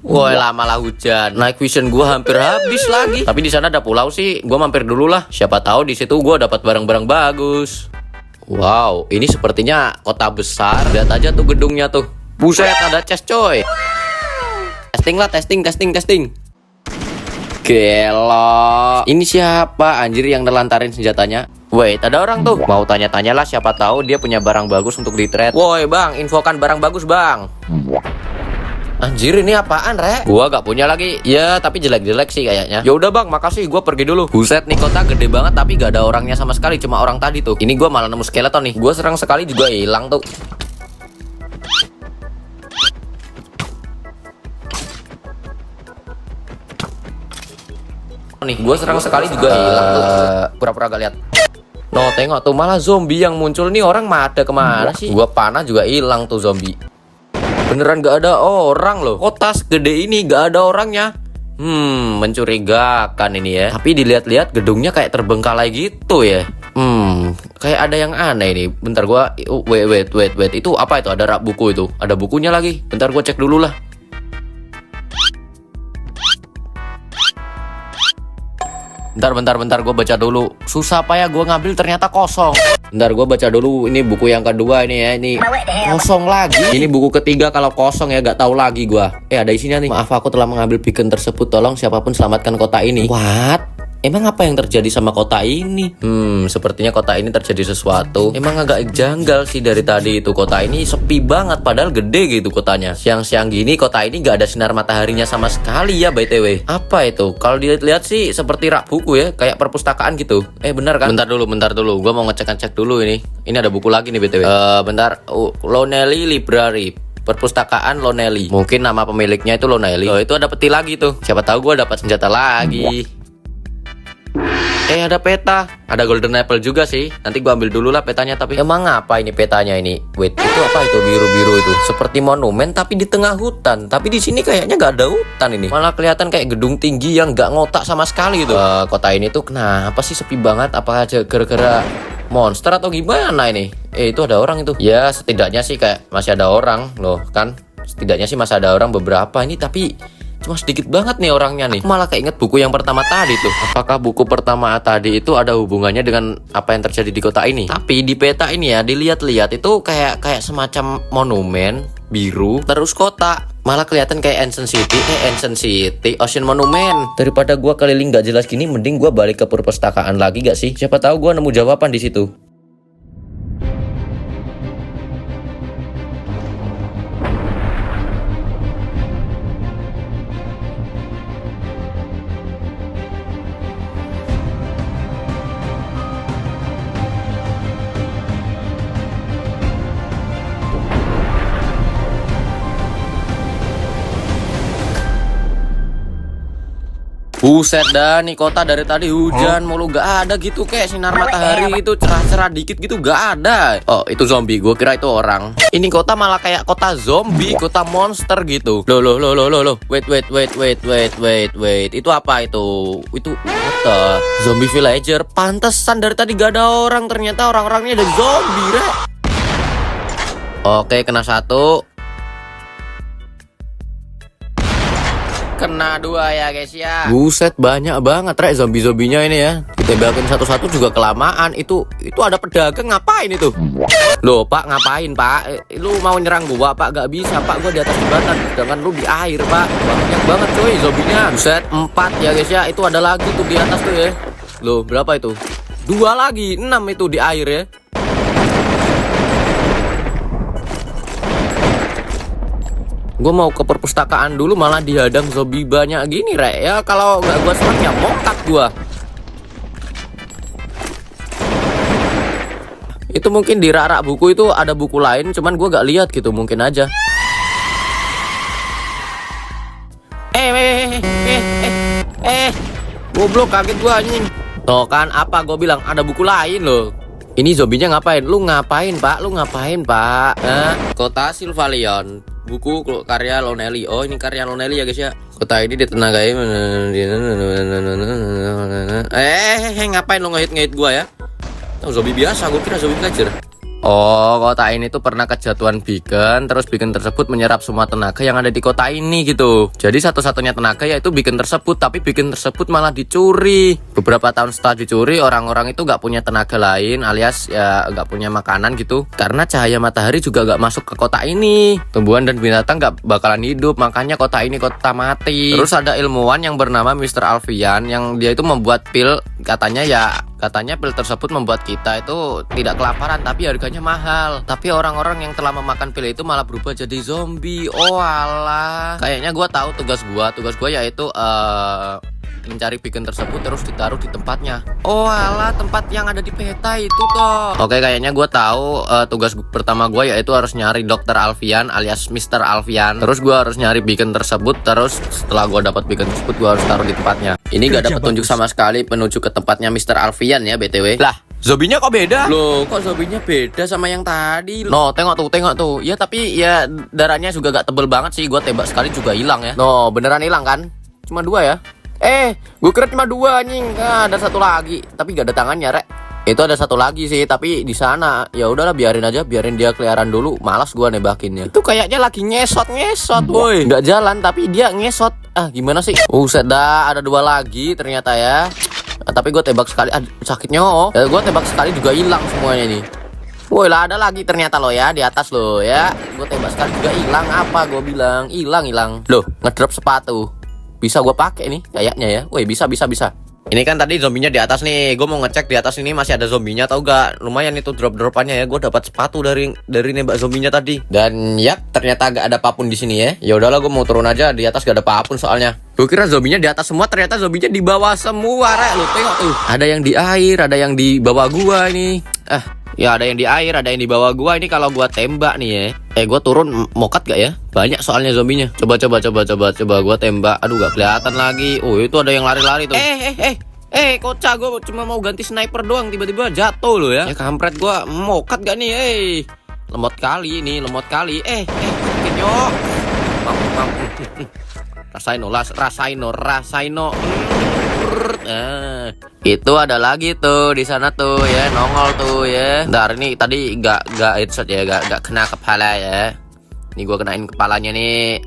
Woi, lama lah hujan. Night vision gua hampir habis lagi. Tapi di sana ada pulau sih. Gua mampir dulu lah. Siapa tahu di situ gua dapat barang-barang bagus. Wow, ini sepertinya kota besar. Lihat aja tuh gedungnya tuh. Buset, ada chest coy. Testing lah, testing. Gelo. Ini siapa anjir yang nelantarin senjatanya? Wait, ada orang tuh. Mau tanya-tanya lah, siapa tahu dia punya barang bagus untuk di trade. Woi bang, infokan barang bagus bang. Anjir, ini apaan rek? Gua gak punya lagi. Ya tapi jelek-jelek sih kayaknya. Ya udah bang, makasih, gua pergi dulu. Buset, nih kota gede banget tapi gak ada orangnya sama sekali, cuma orang tadi tuh. Ini gua malah nemu skeleton nih. Gua serang sekali juga hilang tuh. Nih, gue serang sekali juga hilang tuh. Pura-pura gak lihat. No, tengok tuh malah zombie yang muncul nih, orang mada kemana sih? Gua panah juga hilang tuh zombie. Beneran gak ada orang loh. Kota segede ini gak ada orangnya. Mencurigakan ini ya. Tapi dilihat-lihat gedungnya kayak terbengkalai gitu ya. Kayak ada yang aneh nih. Bentar gua wait. Itu apa itu? Ada rak buku itu. Ada bukunya lagi. Bentar gua cek dulu lah. Bentar, gue baca dulu. Susah apa ya, gue ngambil ternyata kosong. Bentar, gue baca dulu. Ini buku yang kedua ini ya, ini kosong lagi. Ini buku ketiga kalau kosong ya, gak tahu lagi gue. Ada isinya nih. Maaf, aku telah mengambil beacon tersebut. Tolong siapapun selamatkan kota ini. What? Emang apa yang terjadi sama kota ini? Sepertinya kota ini terjadi sesuatu. Emang agak janggal sih dari tadi itu. Kota ini sepi banget padahal gede gitu kotanya. Siang-siang gini kota ini gak ada sinar mataharinya sama sekali ya BTW. Apa itu? Kalau dilihat sih seperti rak buku ya, kayak perpustakaan gitu. Benar kan? Bentar dulu. Gua mau ngecek dulu ini. Ini ada buku lagi nih BTW. Bentar. Lonely Library. Perpustakaan Lonely. Mungkin nama pemiliknya itu Lonely. Oh, itu ada peti lagi tuh. Siapa tahu gua dapat senjata lagi. Ada peta, ada golden apple juga sih. Nanti gua ambil dulu lah petanya. Tapi emang apa ini petanya ini? Wait, itu apa itu biru-biru itu? Seperti monumen tapi di tengah hutan. Tapi di sini kayaknya gak ada hutan ini. Malah kelihatan kayak gedung tinggi yang gak ngotak sama sekali gitu. Kota ini tuh kenapa sih sepi banget? Apa aja gara-gara monster atau gimana ini? Itu ada orang itu. Ya setidaknya sih kayak masih ada orang loh kan. Setidaknya sih masih ada orang beberapa ini, tapi cuma sedikit banget nih orangnya nih. Malah keinget buku yang pertama tadi tuh. Apakah buku pertama tadi itu ada hubungannya dengan apa yang terjadi di kota ini? Tapi di peta ini ya, dilihat-lihat itu kayak semacam monumen biru terus kota. Malah kelihatan kayak Ancient City, Ocean Monument. Daripada gua keliling gak jelas gini, mending gua balik ke perpustakaan lagi gak sih? Siapa tahu gua nemu jawaban di situ. Buset dah, nih kota dari tadi hujan mulu, gak ada gitu kayak sinar matahari itu cerah-cerah dikit gitu, gak ada. Oh, itu zombie, gue kira itu orang. Ini kota malah kayak kota zombie, kota monster gitu. Loh. Wait. Itu apa itu? Itu apa? Zombie villager. Pantesan dari tadi gak ada orang, ternyata orang-orangnya ada zombie, rek. Oke, kena satu. Kena dua ya guys ya. Buset, banyak banget rek zombie-zombinya ini ya. Kita bagiin satu-satu juga kelamaan. Itu ada pedagang ngapain itu? Loh pak, ngapain pak? Lu mau nyerang gua pak? Gak bisa pak, gua di atas jembatan. Sedangkan lu di air pak. Banyak banget coy zombinya. Buset, 4 ya guys ya. Itu ada lagi tuh di atas tuh ya. Loh berapa itu? 2 lagi, 6 itu di air ya. Gue mau ke perpustakaan dulu malah dihadang zombie banyak gini rek. Ya kalau nggak gue serang ya mongkat gue. Itu mungkin di rak-rak buku itu ada buku lain, cuman gue gak lihat gitu, mungkin aja. Goblok, kaget gue anjing. Tuh kan apa gue bilang ada buku lain loh. Ini zombinya ngapain? Lu ngapain pak? Kota Sylvalion. Buku karya Lonely. Oh ini karya Lonely ya guys ya. Kota ini ditenagai. Ngapain lo ngehit-ngehit gua ya? Tahu zombie biasa, gua kira zombie villager. Oh, kota ini tuh pernah kejatuhan beacon, terus beacon tersebut menyerap semua tenaga yang ada di kota ini gitu. Jadi satu-satunya tenaga yaitu beacon tersebut, tapi beacon tersebut malah dicuri. Beberapa tahun setelah dicuri, orang-orang itu gak punya tenaga lain, alias ya gak punya makanan gitu. Karena cahaya matahari juga gak masuk ke kota ini. Tumbuhan dan binatang gak bakalan hidup, makanya kota ini kota mati. Terus ada ilmuwan yang bernama Mr. Alfian, yang dia itu membuat pil, katanya pil tersebut membuat kita itu tidak kelaparan, tapi harganya mahal. Tapi orang-orang yang telah memakan pil itu malah berubah jadi zombie. Oh alah. Kayaknya gua tahu tugas gua yaitu mencari beacon tersebut terus ditaruh di tempatnya. Oh alah, tempat yang ada di peta itu toh. Oke, kayaknya gue tahu tugas pertama gue yaitu harus nyari Dr. Alfian alias Mr. Alfian. Terus gue harus nyari beacon tersebut. Terus setelah gue dapat beacon tersebut, gue harus taruh di tempatnya. Ini gak ada petunjuk sama sekali menuju ke tempatnya Mr. Alfian ya, BTW. Lah, zombinya kok beda? Loh, kok zombinya beda sama yang tadi? No, tengok tuh. Ya tapi ya darahnya juga gak tebel banget sih. Gue tembak sekali juga hilang ya. No, beneran hilang kan? Cuma 2 ya. Gue kira cuma 2 anjing. Ada satu lagi, tapi gak ada tangannya, Rek. Itu ada satu lagi sih, tapi di sana. Ya udahlah, biarin aja, biarin dia keliaran dulu. Malas gua nebakinnya. Itu kayaknya lagi ngesot, woi. Nggak jalan, tapi dia ngesot. Ah, gimana sih? Dah, ada 2 lagi ternyata ya. Tapi gue tembak sekali, sakitnya. Ya, gue tembak sekali juga hilang semuanya nih. Woi lah, ada lagi ternyata lo ya di atas lo ya. Gue tembak sekali juga hilang. Apa gue bilang? Hilang. Loh, ngedrop sepatu. Bisa gue pakai nih kayaknya ya. Woi, bisa. Ini kan tadi zombinya di atas nih. Gue mau ngecek di atas ini masih ada zombinya atau gak. Lumayan itu drop-dropannya ya. Gue dapat sepatu dari nembak zombinya tadi. Dan ya ternyata gak ada apapun di sini ya. Ya udahlah, gue mau turun aja. Di atas gak ada apapun soalnya. Gue kira zombinya di atas semua, ternyata zombinya di bawah semua, Rek. Lu tengok tuh. Ada yang di air, ada yang di bawah gua ini. Ya ada yang di air, ada yang di bawah gua. Ini kalau gua tembak nih ya. Gua turun mokat gak ya? Banyak soalnya zombinya. Coba gua tembak. Aduh, gak kelihatan lagi. Oh, itu ada yang lari-lari tuh. Kocak, gua cuma mau ganti sniper doang, tiba-tiba jatuh loh ya. Ya kampret, gua mokat gak nih? Lemot kali. Sakit nyok. Mampu. Rasain no. Itu ada lagi tuh di sana tuh ya, nongol tuh ya. Bentar, ini tadi gak headshot ya, gak kena kepala ya. Ini gua kenain kepalanya nih.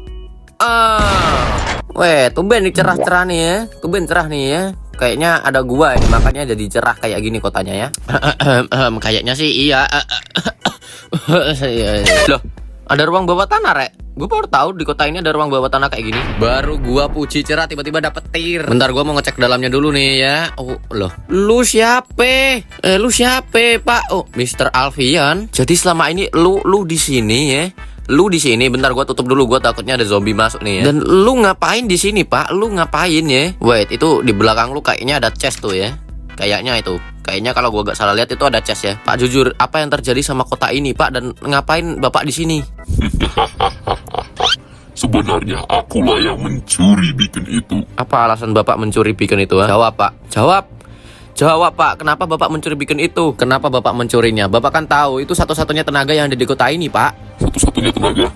Weh, tumben nih cerah nih ya. Tumben cerah nih ya. Kayaknya ada gua ini, makanya jadi cerah kayak gini kotanya ya. Kayaknya sih iya. Loh, ada ruang bawah tanah, Rek. Gue baru tahu di kota ini ada ruang bawah tanah kayak gini. Baru gua puji cerah tiba-tiba dapet tir. Bentar, gua mau ngecek dalamnya dulu nih ya. Oh, loh. Lu siapa? Lu siapa, Pak? Oh, Mr. Alfian. Jadi selama ini lu di sini ya. Lu di sini. Bentar, gua tutup dulu. Gua takutnya ada zombie masuk nih ya. Dan lu ngapain di sini, Pak? Lu ngapain ya? Wait, itu di belakang lu kayaknya ada chest tuh ya. Kayaknya kalau gua gak salah lihat itu ada chest ya. Pak, jujur, apa yang terjadi sama kota ini, Pak? Dan ngapain Bapak di sini? Sebenarnya akulah yang mencuri beacon itu. Apa alasan Bapak mencuri beacon itu? Jawab, Pak. Jawab, Pak. Kenapa Bapak mencuri beacon itu? Kenapa Bapak mencurinya? Bapak kan tahu itu satu-satunya tenaga yang ada di kota ini, Pak. Satu-satunya tenaga?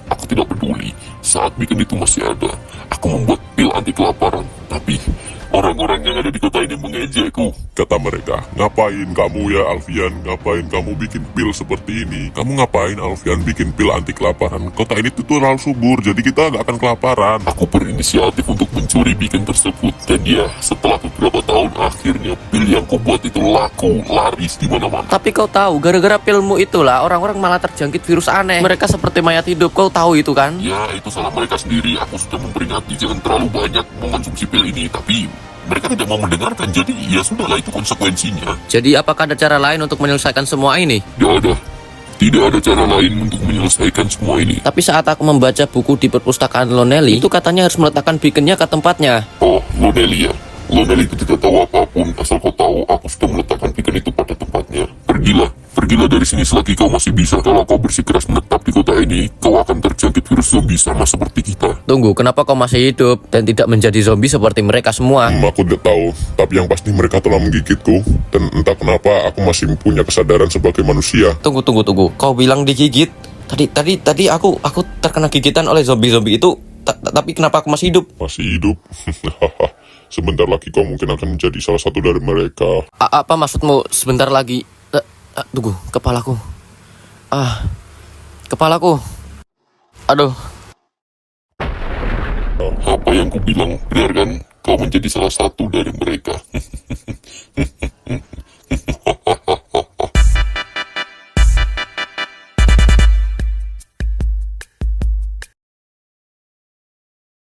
Aku tidak peduli. Saat beacon itu masih ada, aku membuat pil anti kelaparan. Tapi orang-orang yang ada di kota ini mengejekku. Kata mereka, ngapain kamu ya Alfian? Ngapain kamu bikin pil seperti ini? Kamu ngapain Alfian bikin pil anti kelaparan? Kota ini tuh terlalu subur, jadi kita gak akan kelaparan. Aku berinisiatif untuk mencuri beacon tersebut. Dan ya, setelah beberapa tahun akhirnya pil yang kubuat itu laku, laris di mana-mana. Tapi kau tahu, gara-gara pilmu itulah orang-orang malah terjangkit virus aneh. Mereka seperti mayat hidup, kau tahu itu kan? Ya, itu salah mereka sendiri. Aku sudah memperingati jangan terlalu banyak mengonsumsi pil ini, tapi mereka tidak mau mendengarkan, jadi ya sudahlah, itu konsekuensinya. Jadi apakah ada cara lain untuk menyelesaikan semua ini? Tidak ada cara lain untuk menyelesaikan semua ini. Tapi saat aku membaca buku di perpustakaan Lonely, itu katanya harus meletakkan beaconnya ke tempatnya. Oh, Lonely ya. Lonely itu tidak tahu apapun, asal kau tahu aku sudah meletakkan beacon itu pada tempatnya. Pergilah dari sini selagi kau masih bisa. Kalau kau bersikeras menetap di kota ini, kau akan terjangkit virus zombie sama seperti kita. Tunggu, kenapa kau masih hidup dan tidak menjadi zombie seperti mereka semua? Aku tidak tahu, tapi yang pasti mereka telah menggigitku. Dan entah kenapa aku masih punya kesadaran sebagai manusia. Tunggu. Kau bilang digigit? Tadi aku terkena gigitan oleh zombie-zombie itu. Tapi kenapa aku masih hidup? Masih hidup? Sebentar lagi kau mungkin akan menjadi salah satu dari mereka. Apa maksudmu sebentar lagi? Tunggu, kepalaku. Kepalaku. Aduh. Apa yang ku bilang benar kan? Kau menjadi salah satu dari mereka.